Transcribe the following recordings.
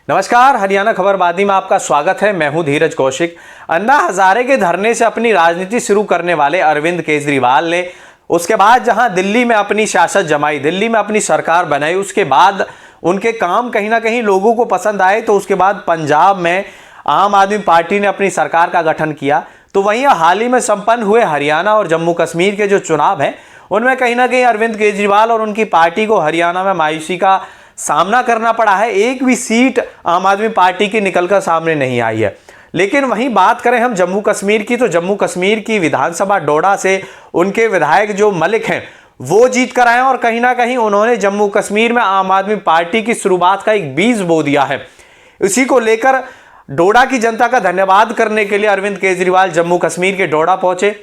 नमस्कार, हरियाणा खबरबादी में आपका स्वागत है। मैं हूं धीरज कौशिक। अन्ना हजारे के धरने से अपनी राजनीति शुरू करने वाले अरविंद केजरीवाल ने उसके बाद जहां दिल्ली में अपनी सियासत जमाई, दिल्ली में अपनी सरकार बनाई, उसके बाद उनके काम कहीं ना कहीं लोगों को पसंद आए, तो उसके बाद पंजाब में आम आदमी पार्टी ने अपनी सरकार का गठन किया। तो वहीं हाल ही में संपन्न हुए हरियाणा और जम्मू कश्मीर के जो चुनाव हैं, उनमें कहीं ना कहीं अरविंद केजरीवाल और उनकी पार्टी को हरियाणा में मायूसी का सामना करना पड़ा है। एक भी सीट आम आदमी पार्टी की निकलकर सामने नहीं आई है। लेकिन वहीं बात करें हम जम्मू कश्मीर की, तो जम्मू कश्मीर की विधानसभा डोडा से उनके विधायक जो मलिक हैं वो जीत कर आए और कहीं ना कहीं उन्होंने जम्मू कश्मीर में आम आदमी पार्टी की शुरुआत का एक बीज बो दिया है। इसी को लेकर डोडा की जनता का धन्यवाद करने के लिए अरविंद केजरीवाल जम्मू कश्मीर के डोडा पहुंचे,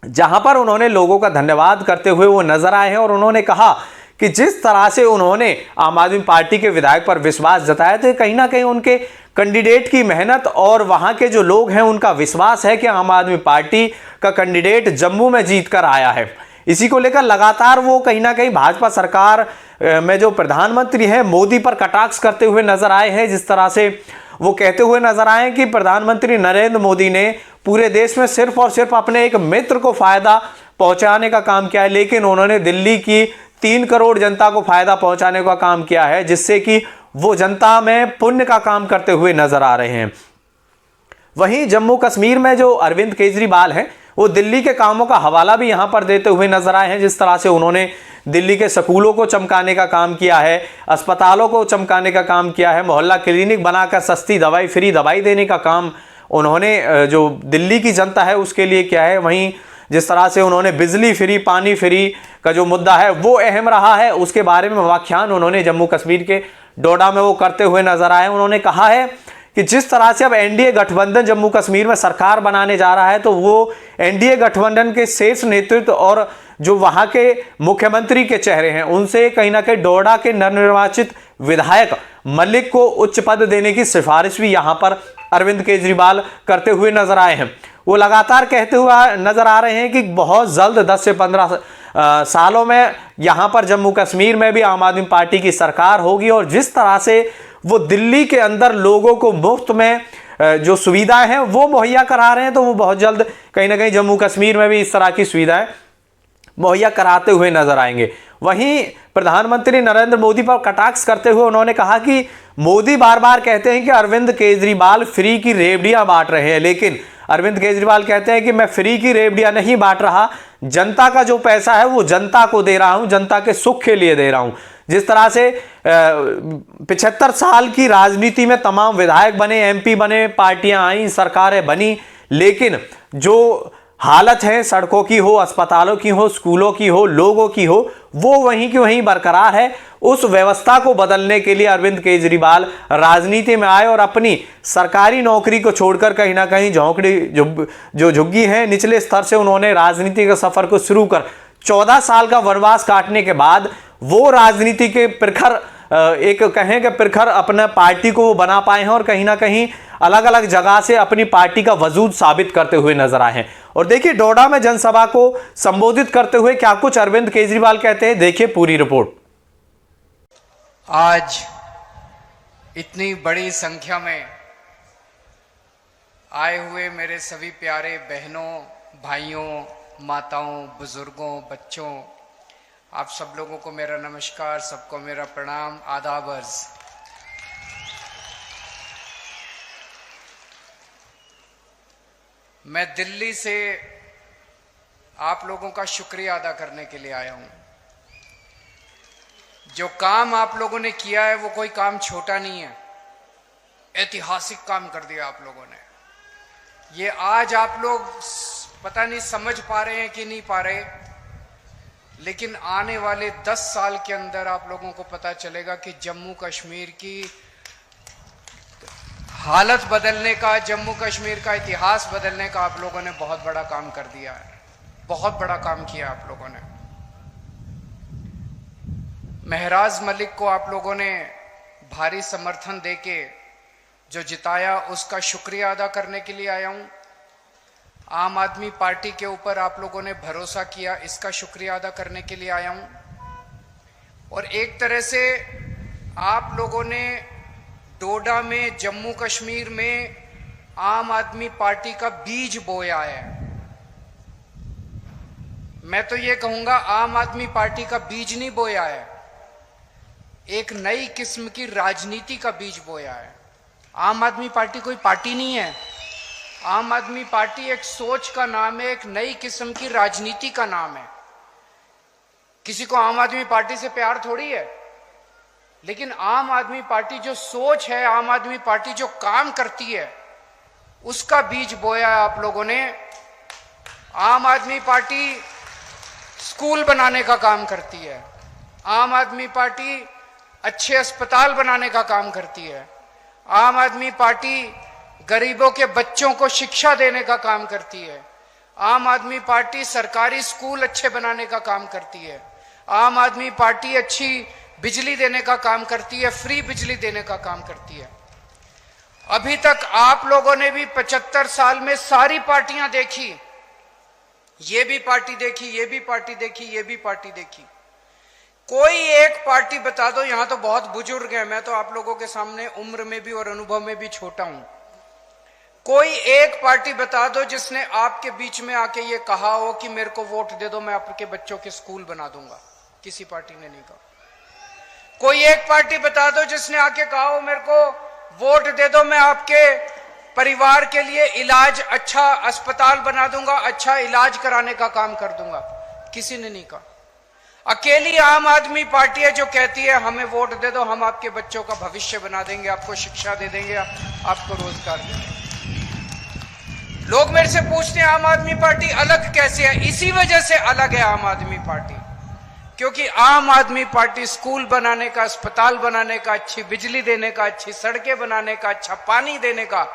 जहां पर उन्होंने लोगों का धन्यवाद करते हुए वो नजर आए हैं और उन्होंने कहा कि जिस तरह से उन्होंने आम आदमी पार्टी के विधायक पर विश्वास जताया, तो कहीं ना कहीं उनके कैंडिडेट की मेहनत और वहां के जो लोग हैं उनका विश्वास है कि आम आदमी पार्टी का कैंडिडेट जम्मू में जीत कर आया है। इसी को लेकर लगातार वो कहीं ना कहीं भाजपा सरकार में जो प्रधानमंत्री हैं मोदी पर कटाक्ष करते हुए नजर आए हैं। जिस तरह से वो कहते हुए नजर आए कि प्रधानमंत्री नरेंद्र मोदी ने पूरे देश में सिर्फ और सिर्फ अपने एक मित्र को फायदा पहुंचाने का काम किया है, लेकिन उन्होंने दिल्ली की 3 करोड़ जनता को फायदा पहुंचाने का काम किया है, जिससे कि वो जनता में पुण्य का काम करते हुए नजर आ रहे हैं। वहीं जम्मू कश्मीर में जो अरविंद केजरीवाल हैं वो दिल्ली के कामों का हवाला भी यहां पर देते हुए नजर आए हैं। जिस तरह से उन्होंने दिल्ली के स्कूलों को चमकाने का काम किया है, अस्पतालों को चमकाने का काम किया है, मोहल्ला क्लिनिक बनाकर सस्ती दवाई, फ्री दवाई देने का काम उन्होंने जो दिल्ली की जनता है उसके लिए किया है। वहीं जिस तरह से उन्होंने बिजली फ्री, पानी फ्री का जो मुद्दा है वो अहम रहा है, उसके बारे में व्याख्यान उन्होंने जम्मू कश्मीर के डोडा में वो करते हुए नजर आए। उन्होंने कहा है कि जिस तरह से अब एनडीए गठबंधन जम्मू कश्मीर में सरकार बनाने जा रहा है, तो वो एनडीए गठबंधन के शीर्ष नेतृत्व और जो वहां के मुख्यमंत्री के चेहरे हैं उनसे कहीं ना कहीं डोडा के नवनिर्वाचित विधायक मलिक को उच्च पद देने की सिफारिश भी यहां पर अरविंद केजरीवाल करते हुए नजर आए हैं। वो लगातार कहते हुए नजर आ रहे हैं कि बहुत जल्द 10 से 15 सालों में यहां पर जम्मू कश्मीर में भी आम आदमी पार्टी की सरकार होगी। और जिस तरह से वो दिल्ली के अंदर लोगों को मुफ्त में जो सुविधाएं हैं वो मुहैया करा रहे हैं, तो वो बहुत जल्द कहीं ना कहीं जम्मू कश्मीर में भी इस तरह की सुविधाएं मुहैया कराते हुए नजर आएंगे। वहीं प्रधानमंत्री नरेंद्र मोदी पर कटाक्ष करते हुए उन्होंने कहा कि मोदी बार बार कहते हैं कि अरविंद केजरीवाल फ्री की रेवड़ियां बांट रहे हैं, लेकिन अरविंद केजरीवाल कहते हैं कि मैं फ्री की रेवड़ियां नहीं बांट रहा, जनता का जो पैसा है वो जनता को दे रहा हूं, जनता के सुख के लिए दे रहा हूं। जिस तरह से 75 साल की राजनीति में तमाम विधायक बने, एमपी बने, पार्टियां आई, सरकारें बनी, लेकिन जो हालत है सड़कों की हो, अस्पतालों की हो, स्कूलों की हो, लोगों की हो, वो वहीं की वहीं बरकरार है। उस व्यवस्था को बदलने के लिए अरविंद केजरीवाल राजनीति में आए और अपनी सरकारी नौकरी को छोड़कर कहीं ना कहीं झोंकड़ी जो झुग्गी है निचले स्तर से उन्होंने राजनीति के सफर को शुरू कर 14 साल का वनवास काटने के बाद वो राजनीति के प्रखर एक कहें कि प्रखर अपने पार्टी को वो बना पाए हैं और कहीं ना कहीं अलग अलग जगह से अपनी पार्टी का वजूद साबित करते हुए नजर आए हैं। और देखिए डोडा में जनसभा को संबोधित करते हुए क्या कुछ अरविंद केजरीवाल कहते हैं, देखिए पूरी रिपोर्ट। आज इतनी बड़ी संख्या में आए हुए मेरे सभी प्यारे बहनों, भाइयों, माताओं, बुजुर्गों, बच्चों, आप सब लोगों को मेरा नमस्कार, सबको मेरा प्रणाम, आदाब अर्ज। मैं दिल्ली से आप लोगों का शुक्रिया अदा करने के लिए आया हूं। जो काम आप लोगों ने किया है वो कोई काम छोटा नहीं है, ऐतिहासिक काम कर दिया आप लोगों ने। ये आज आप लोग पता नहीं समझ पा रहे हैं कि नहीं पा रहे, लेकिन आने वाले 10 साल के अंदर आप लोगों को पता चलेगा कि जम्मू कश्मीर की हालत बदलने का, जम्मू कश्मीर का इतिहास बदलने का आप लोगों ने बहुत बड़ा काम कर दिया है, बहुत बड़ा काम किया आप लोगों ने। महराज मलिक को आप लोगों ने भारी समर्थन देके जो जिताया उसका शुक्रिया अदा करने के लिए आया हूं। आम आदमी पार्टी के ऊपर आप लोगों ने भरोसा किया, इसका शुक्रिया अदा करने के लिए आया हूं। और एक तरह से आप लोगों ने डोडा में, जम्मू कश्मीर में आम आदमी पार्टी का बीज बोया है। मैं तो ये कहूंगा आम आदमी पार्टी का बीज नहीं बोया है, एक नई किस्म की राजनीति का बीज बोया है। आम आदमी पार्टी कोई पार्टी नहीं है, आम आदमी पार्टी एक सोच का नाम है, एक नई किस्म की राजनीति का नाम है। किसी को आम आदमी पार्टी से प्यार थोड़ी है, लेकिन आम आदमी पार्टी जो सोच है, आम आदमी पार्टी जो काम करती है, उसका बीज बोया है आप लोगों ने। आम आदमी पार्टी स्कूल बनाने का काम करती है, आम आदमी पार्टी अच्छे अस्पताल बनाने का काम करती है, आम आदमी पार्टी गरीबों के बच्चों को शिक्षा देने का काम करती है, आम आदमी पार्टी सरकारी स्कूल अच्छे बनाने का काम करती है, आम आदमी पार्टी अच्छी बिजली देने का काम करती है, फ्री बिजली देने का काम करती है। अभी तक आप लोगों ने भी 75 साल में सारी पार्टियां देखी, ये भी पार्टी देखी, ये भी पार्टी देखी, ये भी पार्टी देखी। कोई एक पार्टी बता दो, यहां तो बहुत बुजुर्ग हैं, मैं तो आप लोगों के सामने उम्र में भी और अनुभव में भी छोटा हूं। कोई एक पार्टी बता दो जिसने आपके बीच में आके ये कहा हो कि मेरे को वोट दे दो, मैं आपके बच्चों के स्कूल बना दूंगा। किसी पार्टी ने नहीं कहा। कोई एक पार्टी बता दो जिसने आके कहा हो मेरे को वोट दे दो, मैं आपके परिवार के लिए इलाज, अच्छा अस्पताल बना दूंगा, अच्छा इलाज कराने का काम कर दूंगा। किसी ने नहीं कहा। अकेली आम आदमी पार्टी है जो कहती है हमें वोट दे दो, हम आपके बच्चों का भविष्य बना देंगे, आपको शिक्षा दे देंगे, आपको रोजगार दे देंगे। लोग मेरे से पूछते हैं आम आदमी पार्टी अलग कैसे है? इसी वजह से अलग है आम आदमी पार्टी, क्योंकि आम आदमी पार्टी स्कूल बनाने का, अस्पताल बनाने का, अच्छी बिजली देने का, अच्छी सड़कें बनाने का, अच्छा पानी देने का,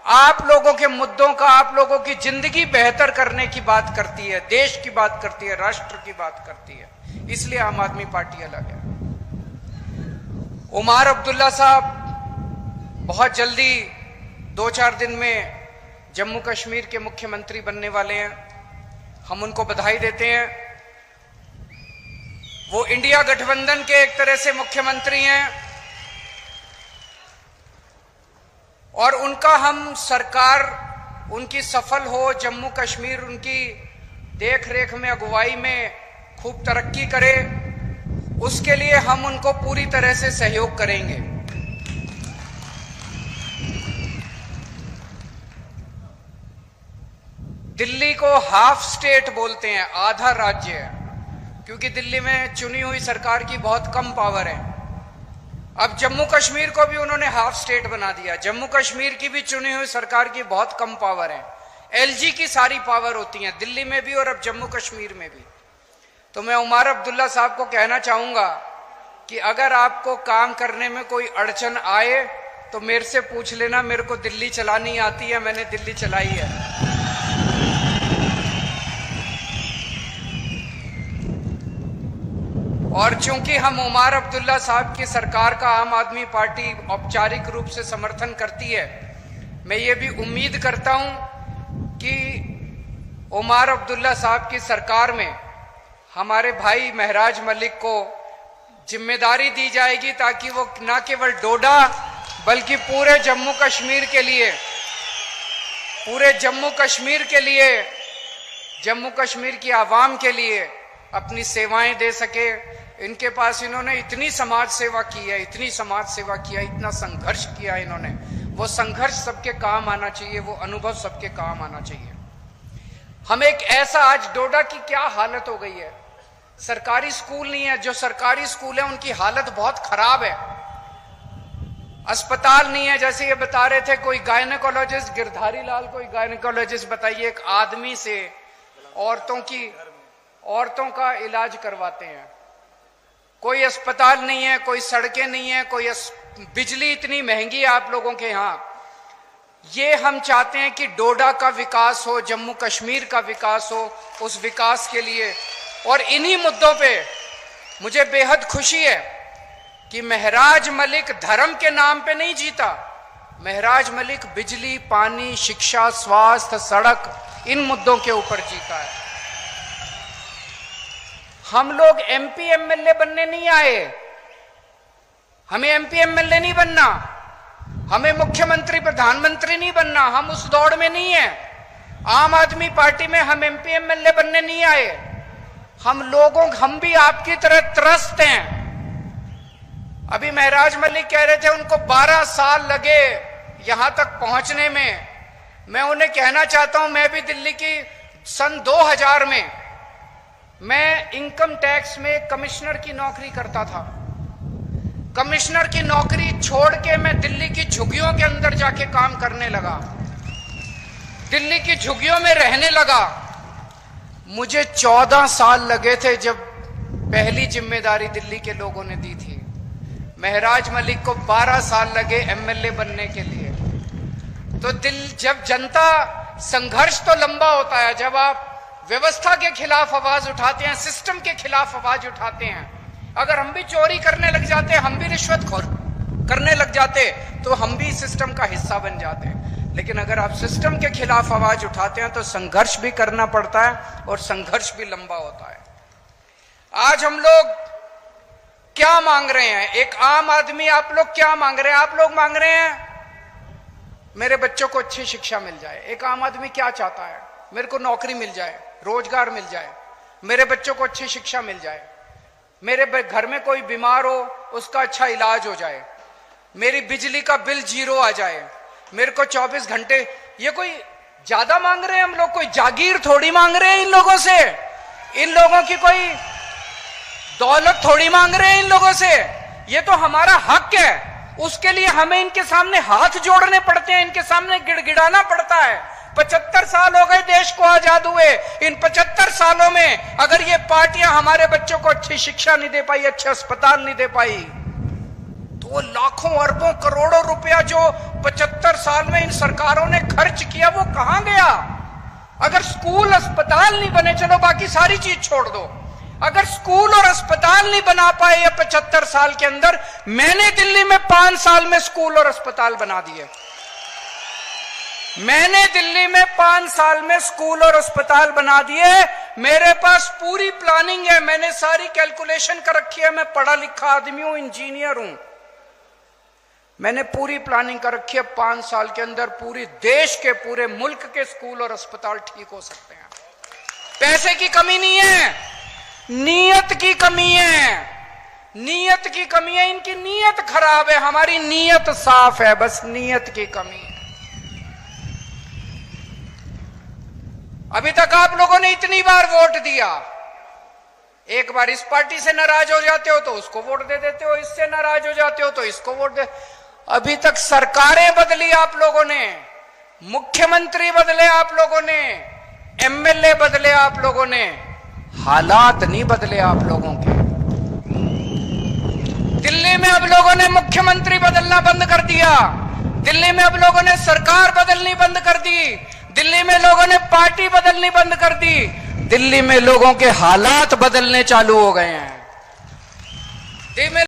आप लोगों के मुद्दों का, आप लोगों की जिंदगी बेहतर करने की बात करती है, देश की बात करती है, राष्ट्र की बात करती है। इसलिए आम आदमी पार्टी अलग है। उमर अब्दुल्ला साहब बहुत जल्दी 2-4 दिन में जम्मू कश्मीर के मुख्यमंत्री बनने वाले हैं। हम उनको बधाई देते हैं। वो इंडिया गठबंधन के एक तरह से मुख्यमंत्री हैं और उनका हम सरकार उनकी सफल हो, जम्मू कश्मीर उनकी देख रेख में, अगुवाई में खूब तरक्की करे, उसके लिए हम उनको पूरी तरह से सहयोग करेंगे। दिल्ली को हाफ स्टेट बोलते हैं, आधा राज्य है, क्योंकि दिल्ली में चुनी हुई सरकार की बहुत कम पावर है। अब जम्मू कश्मीर को भी उन्होंने हाफ स्टेट बना दिया। जम्मू कश्मीर की भी चुनी हुई सरकार की बहुत कम पावर है, एलजी की सारी पावर होती है दिल्ली में भी और अब जम्मू कश्मीर में भी। तो मैं उमर अब्दुल्ला साहब को कहना चाहूंगा कि अगर आपको काम करने में कोई अड़चन आए तो मेरे से पूछ लेना, मेरे को दिल्ली चलानी आती है, मैंने दिल्ली चलाई है। और चूंकि हम उमर अब्दुल्ला साहब की सरकार का आम आदमी पार्टी औपचारिक रूप से समर्थन करती है, मैं ये भी उम्मीद करता हूं कि उमर अब्दुल्ला साहब की सरकार में हमारे भाई महराज मलिक को जिम्मेदारी दी जाएगी ताकि वो न केवल डोडा बल्कि पूरे जम्मू कश्मीर के लिए, पूरे जम्मू कश्मीर के लिए, जम्मू कश्मीर की आवाम के लिए अपनी सेवाएं दे सके। इनके पास इन्होंने इतनी समाज सेवा की है, इतनी समाज सेवा किया, इतना संघर्ष किया इन्होंने, वो संघर्ष सबके काम आना चाहिए, वो अनुभव सबके काम आना चाहिए। हम एक ऐसा, आज डोडा की क्या हालत हो गई है, सरकारी स्कूल नहीं है, जो सरकारी स्कूल है उनकी हालत बहुत खराब है, अस्पताल नहीं है। जैसे ये बता रहे थे कोई गायनेकोलॉजिस्ट, गिरधारी लाल कोई गायनेकोलॉजिस्ट बताइए, एक आदमी से औरतों का इलाज करवाते हैं। कोई अस्पताल नहीं है, कोई सड़कें नहीं है, कोई बिजली इतनी महंगी है आप लोगों के यहाँ। ये हम चाहते हैं कि डोडा का विकास हो, जम्मू कश्मीर का विकास हो, उस विकास के लिए। और इन्हीं मुद्दों पे मुझे बेहद खुशी है कि महराज मलिक धर्म के नाम पे नहीं जीता, महराज मलिक बिजली, पानी, शिक्षा, स्वास्थ्य, सड़क, इन मुद्दों के ऊपर जीता है। हम लोग एमपी एमएलए बनने नहीं आए, हमें एमपी एमएलए नहीं बनना, हमें मुख्यमंत्री प्रधानमंत्री नहीं बनना, हम उस दौड़ में नहीं है। आम आदमी पार्टी में हम MP MLA बनने नहीं आए। हम भी आपकी तरह त्रस्त हैं। अभी महराज मलिक कह रहे थे उनको 12 साल लगे यहां तक पहुंचने में। मैं उन्हें कहना चाहता हूं, मैं भी दिल्ली की सन 2000 में मैं इनकम टैक्स में कमिश्नर की नौकरी करता था। कमिश्नर की नौकरी छोड़ के मैं दिल्ली की झुग्गियों के अंदर जाके काम करने लगा, दिल्ली की झुग्गियों में रहने लगा। मुझे 14 साल लगे थे जब पहली जिम्मेदारी दिल्ली के लोगों ने दी थी। महराज मलिक को 12 साल लगे MLA बनने के लिए। तो जब जनता संघर्ष तो लंबा होता है, जब आप व्यवस्था के खिलाफ आवाज उठाते हैं, सिस्टम के खिलाफ आवाज उठाते हैं। अगर हम भी चोरी करने लग जाते, हम भी रिश्वतखोर करने लग जाते, तो हम भी सिस्टम का हिस्सा बन जाते हैं। लेकिन अगर आप सिस्टम के खिलाफ आवाज उठाते हैं तो संघर्ष भी करना पड़ता है और संघर्ष भी लंबा होता है। आज हम लोग क्या मांग रहे हैं? एक आम आदमी आप लोग क्या मांग रहे हैं? आप लोग मांग रहे हैं मेरे बच्चों को अच्छी शिक्षा मिल जाए। एक आम आदमी क्या चाहता है? मेरे को नौकरी मिल जाए, रोजगार मिल जाए, मेरे बच्चों को अच्छी शिक्षा मिल जाए, मेरे घर में कोई बीमार हो उसका अच्छा इलाज हो जाए, मेरी बिजली का बिल 0 आ जाए, मेरे को 24 घंटे। ये कोई ज्यादा मांग रहे हैं हम लोग? कोई जागीर थोड़ी मांग रहे हैं इन लोगों से। इन लोगों की कोई दौलत थोड़ी मांग रहे हैं इन लोगों से। ये तो हमारा हक है, उसके लिए हमें इनके सामने हाथ जोड़ने पड़ते हैं, इनके सामने गिड़गिड़ाना पड़ता है। 75 साल हो गए देश को आजाद हुए। इन 75 सालों में अगर ये पार्टियां हमारे बच्चों को अच्छी शिक्षा नहीं दे पाई, अच्छे अस्पताल नहीं दे पाई, तो वो लाखों अरबों करोड़ों रुपया जो 75 साल में इन सरकारों ने खर्च किया वो कहां गया? अगर स्कूल अस्पताल नहीं बने, चलो बाकी सारी चीज छोड़ दो, अगर स्कूल और अस्पताल नहीं बना पाए ये 75 साल के अंदर, मैंने दिल्ली में 5 साल में स्कूल और अस्पताल बना दिए। मैंने दिल्ली में 5 साल में स्कूल और अस्पताल बना दिए। मेरे पास पूरी प्लानिंग है, मैंने सारी कैलकुलेशन कर रखी है। मैं पढ़ा लिखा आदमी हूं, इंजीनियर हूं। मैंने पूरी प्लानिंग कर रखी है। 5 साल के अंदर पूरी देश के, पूरे मुल्क के स्कूल और अस्पताल ठीक हो सकते हैं। पैसे की कमी नहीं है, नीयत की कमी है। नीयत की कमी है, इनकी नीयत खराब है, हमारी नीयत साफ है, बस नीयत की कमी है। अभी तक आप लोगों ने इतनी बार वोट दिया, एक बार इस पार्टी से नाराज हो जाते हो तो उसको वोट दे देते हो, इससे नाराज हो जाते हो तो इसको वोट दे। अभी तक सरकारें बदली आप लोगों ने, मुख्यमंत्री बदले आप लोगों ने, MLA बदले आप लोगों ने, हालात नहीं बदले आप लोगों के। दिल्ली में अब लोगों ने मुख्यमंत्री बदलना बंद कर दिया, दिल्ली में अब लोगों ने सरकार बदलनी बंद कर दी, दिल्ली में लोगों ने पार्टी बदलनी बंद कर दी, दिल्ली में लोगों के हालात बदलने चालू हो गए हैं।